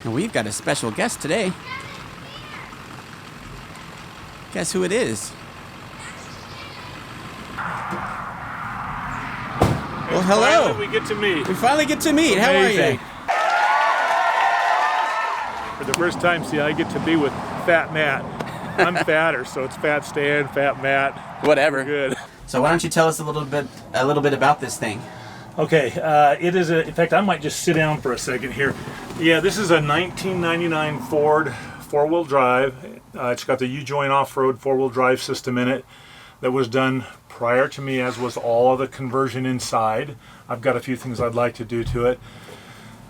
And we've got a special guest today. Guess who it is? Well, hello. Finally we get to meet. We finally get to meet. How are you? For the first time, see, I get to be with Fat Matt. I'm fatter, so it's Fat Stan, Fat Matt. Whatever. We're good. So why don't you tell us a little bit about this thing? Okay, it is in fact, I might just sit down for a second here. Yeah, this is a 1999 Ford four-wheel drive. It's got the U-joint off-road four-wheel drive system in it that was done prior to me, as was all of the conversion inside. I've got a few things I'd like to do to it.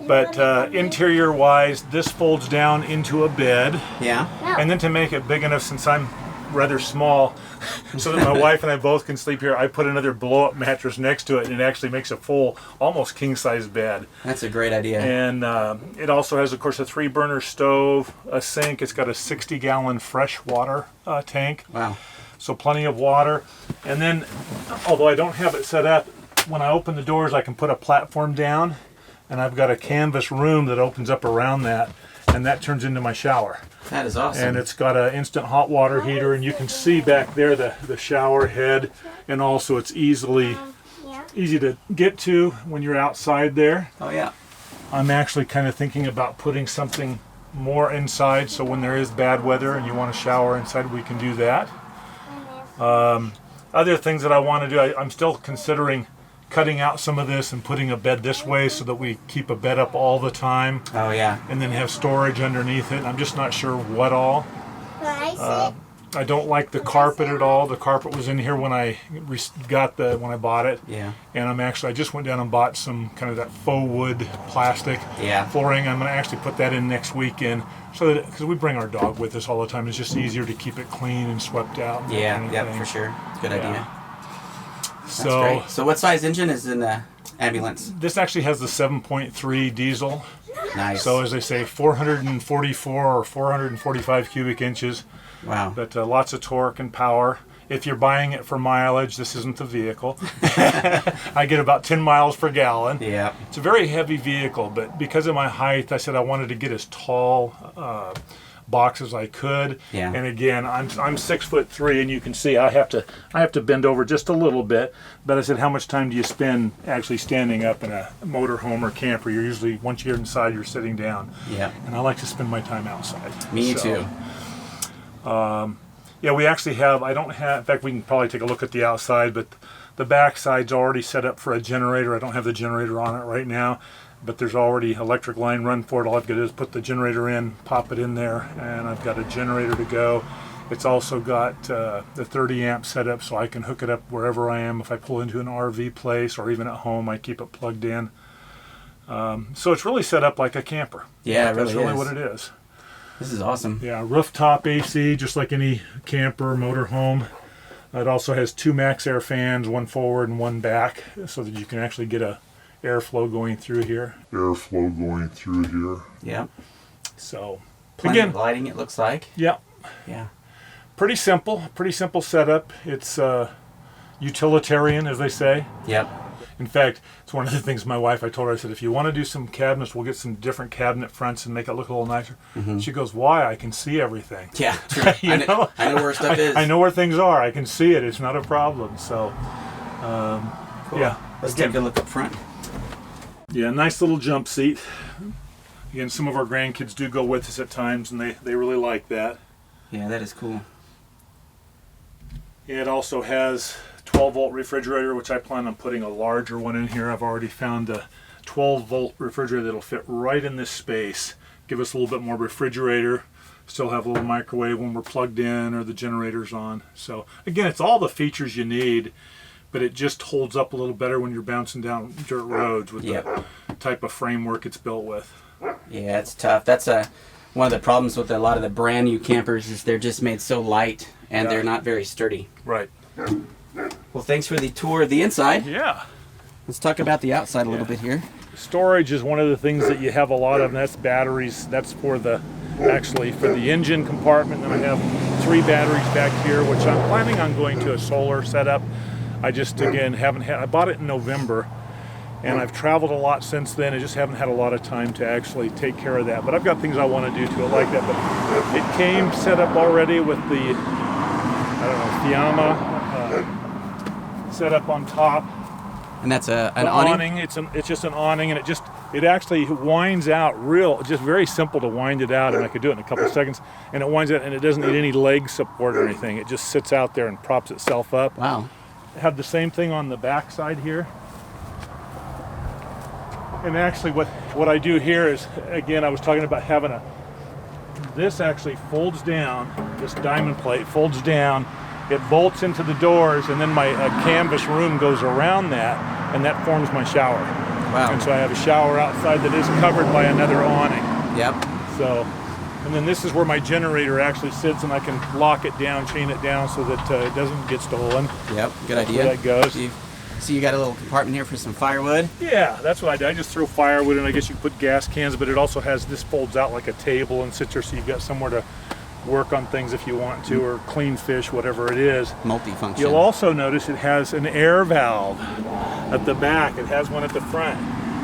But interior-wise, this folds down into a bed. Yeah. And then to make it big enough, since I'm rather small, so that my wife and I both can sleep here, I put another blow-up mattress next to it, and it actually makes a full, almost king-size bed. That's a great idea. And it also has, of course, a 3-burner stove, a sink. It's got a 60-gallon fresh water tank. Wow. So plenty of water. And then, although I don't have it set up, when I open the doors, I can put a platform down, and I've got a canvas room that opens up around that, and that turns into my shower. That is awesome. And it's got an instant hot water heater, and you can see back there the shower head, and also it's easy to get to when you're outside there. Oh yeah. I'm actually kind of thinking about putting something more inside, so when there is bad weather and you want to shower inside, we can do that. Other things that I want to do, I'm still considering cutting out some of this and putting a bed this way so that we keep a bed up all the time. Oh yeah. And then have storage underneath it. I'm just not sure what all. I don't like the carpet at all. The carpet was in here when I when I bought it. Yeah. And I just went down and bought some kind of that faux wood plastic flooring. I'm going to actually put that in next weekend, so that, because we bring our dog with us all the time, it's just easier to keep it clean and swept out. And Yeah, for sure. Good idea. That's So great. So what size engine is in the ambulance? this actually has the 7.3 diesel. Nice. So as they say, 444 or 445 cubic inches. Wow. But lots of torque and power. If you're buying it for mileage, this isn't the vehicle. I get about 10 miles per gallon. Yeah. It's a very heavy vehicle, but because of my height, I said I wanted to get as tall box as I could. Yeah. And again, I'm 6'3", and you can see I have to bend over just a little bit. But I said, how much time do you spend actually standing up in a motorhome or camper? You're usually, once you're inside, you're sitting down. Yeah. And I like to spend my time outside. Me too. Yeah, we actually have, in fact, we can probably take a look at the outside, but the back side's already set up for a generator. I don't have the generator on it right now, but there's already electric line run for it. All I've got to do is put the generator in, pop it in there, and I've got a generator to go. It's also got the 30 amp setup, so I can hook it up wherever I am. If I pull into an RV place or even at home, I keep it plugged in. So it's really set up like a camper. Yeah, That's really what it is. This is awesome. Yeah, rooftop AC, just like any camper, motorhome. It also has 2 max air fans, one forward and one back, so that you can actually get a airflow going through here. Yeah. So, Plenty again, of lighting, it looks like. yeah, Yeah. pretty simple setup. It's utilitarian, as they say. Yep. In fact, it's one of the things my wife, I told her, I said, if you want to do some cabinets, we'll get some different cabinet fronts and make it look a little nicer. Mm-hmm. She goes, why? I can see everything. Yeah, true. I know where stuff is. I know where things are. I can see it. It's not a problem. So, Cool. yeah. Let's take a look up front. Yeah, nice little jump seat. Again, some of our grandkids do go with us at times, and they really like that. Yeah, that is cool. It also has 12-volt refrigerator, which I plan on putting a larger one in here. I've already found a 12-volt refrigerator that'll fit right in this space. Give us a little bit more refrigerator. Still have a little microwave when we're plugged in or the generator's on. So again, it's all the features you need, but it just holds up a little better when you're bouncing down dirt roads with the type of framework it's built with. Yeah, it's tough. That's one of the problems with a lot of the brand new campers is they're just made so light and they're not very sturdy. Right. Well, thanks for the tour of the inside. Yeah. Let's talk about the outside a little bit here. Storage is one of the things that you have a lot of, and that's batteries. That's for the engine compartment. And I have 3 batteries back here, which I'm planning on going to a solar setup. I just, again, haven't had, I bought it in November, And I've traveled a lot since then. I just haven't had a lot of time to actually take care of that. But I've got things I want to do to it like that. But it came set up already with the, I don't know, Fiamma set up on top. And that's an awning? It's just an awning, and it actually winds out just very simple to wind it out, and I could do it in a couple of seconds. And it winds out, and it doesn't need any leg support or anything. It just sits out there and props itself up. Wow. I have the same thing on the back side here. And actually what I do here is, again, I was talking about having this actually folds down, this diamond plate folds down, it bolts into the doors, and then my canvas room goes around that, and that forms my shower. Wow. And so I have a shower outside that is covered by another awning. Yep. So, and then this is where my generator actually sits, and I can lock it down, chain it down so that it doesn't get stolen. Yep, good idea. Where that goes. So you got a little compartment here for some firewood? Yeah, that's what I do. I just throw firewood in. I guess you could put gas cans, but it also has, this folds out like a table and sits there, so you've got somewhere to work on things if you want to, or clean fish, whatever it is. Multifunction. You'll also notice it has an air valve at the back. It has one at the front.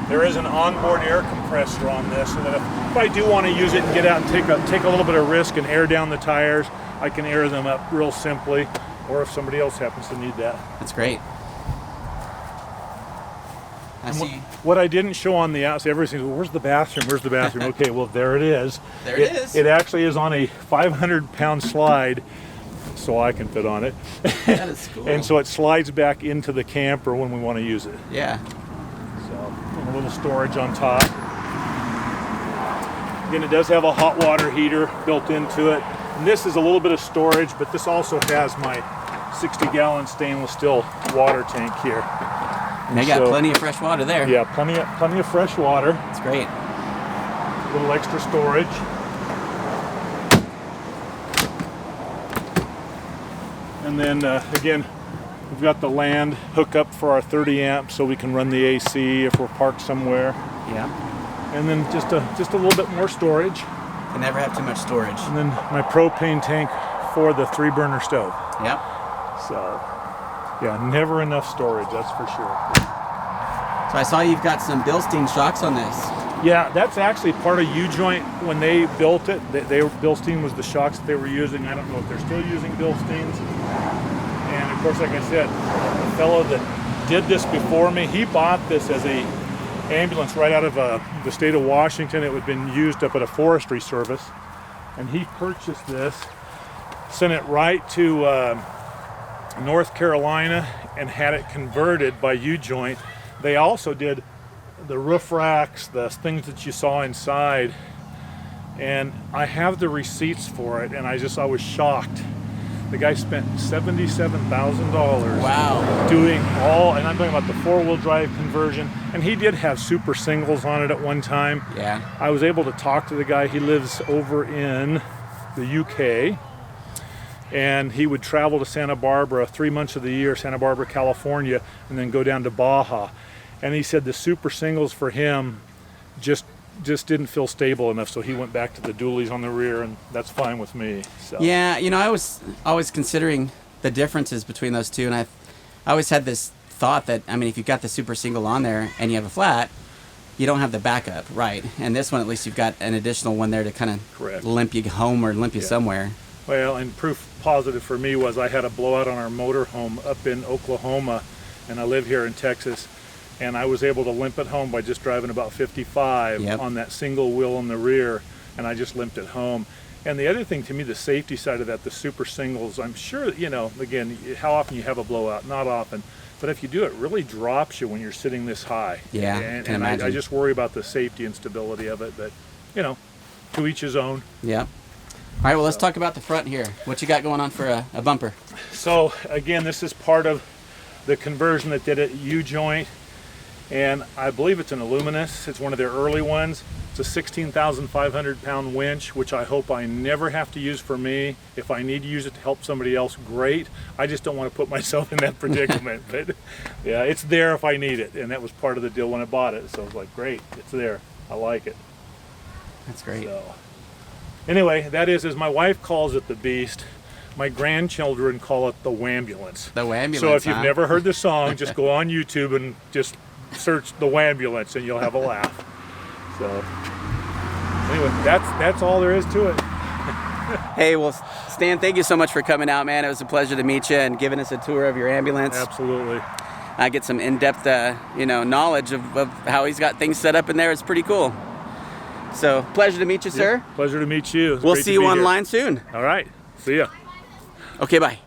There is an onboard air compressor on this, so that if I do want to use it and get out and take a little bit of risk and air down the tires, I can air them up real simply, or if somebody else happens to need that. That's great. I see. What I didn't show on the outside, everybody's saying, well, where's the bathroom? Where's the bathroom? Okay, well, there it is. There it is. It actually is on a 500-pound slide, so I can fit on it. That is cool. And so it slides back into the camper when we want to use it. Yeah. So, and a little storage on top. Again, it does have a hot water heater built into it. And this is a little bit of storage, but this also has my 60-gallon stainless steel water tank here. And they got plenty of fresh water there. Yeah, plenty of fresh water. That's great. A little extra storage. And then again, we've got the land hookup for our 30 amps, so we can run the AC if we're parked somewhere. Yeah. And then just a little bit more storage. Can never have too much storage. And then my propane tank for the 3-burner stove. Yep. So, yeah, never enough storage, that's for sure. So I saw you've got some Bilstein Shocks on this. Yeah, that's actually part of U-Joint. When they built it, Bilstein was the shocks that they were using. I don't know if they're still using Bilsteins. And of course, like I said, the fellow that did this before me, he bought this as a ambulance right out of the state of Washington. It had been used up at a forestry service. And he purchased this, sent it right to North Carolina, and had it converted by U-Joint. They also did the roof racks, the things that you saw inside, and I have the receipts for it, and I was shocked. The guy spent $77,000 wow. doing all, and I'm talking about the 4-wheel drive conversion, and he did have super singles on it at one time. Yeah. I was able to talk to the guy. He lives over in the UK, and he would travel to Santa Barbara 3 months of the year, Santa Barbara, California, and then go down to Baja. And he said the super singles for him just didn't feel stable enough, so he went back to the dualies on the rear, and that's fine with me. So. Yeah, I was always considering the differences between those two, and I always had this thought that, if you've got the super single on there and you have a flat, you don't have the backup, right? And this one, at least you've got an additional one there to kind of limp you home or limp you somewhere. Well, and proof positive for me was I had a blowout on our motorhome up in Oklahoma, and I live here in Texas. And I was able to limp it home by just driving about 55 on that single wheel in the rear, and I just limped it home. And the other thing to me, the safety side of that, the super singles, I'm sure, again, how often you have a blowout? Not often. But if you do, it really drops you when you're sitting this high. Yeah, and I just worry about the safety and stability of it, but, to each his own. Yeah. All right, well, let's talk about the front here. What you got going on for a bumper? So, again, this is part of the conversion that did it at U-Joint. And I believe it's an Illuminous. It's one of their early ones. It's a 16,500 pound winch, which I hope I never have to use for me. If I need to use it to help somebody else, great. I just don't want to put myself in that predicament. But yeah, it's there if I need it. And that was part of the deal when I bought it. So I was like, great, it's there. I like it. That's great. So, anyway, that is, as my wife calls it, the Beast. My grandchildren call it the Wambulance. The Wambulance. So if you've never heard the song, just go on YouTube and just search the ambulance and you'll have a laugh. So anyway, that's all there is to it. Hey, well, Stan, thank you so much for coming out, man. It was a pleasure to meet you and giving us a tour of your ambulance. Absolutely. I get some in-depth, knowledge of how he's got things set up in there. It's pretty cool. So, pleasure to meet you, sir. Pleasure to meet you. We'll see you online soon. All right. See ya. Okay, bye.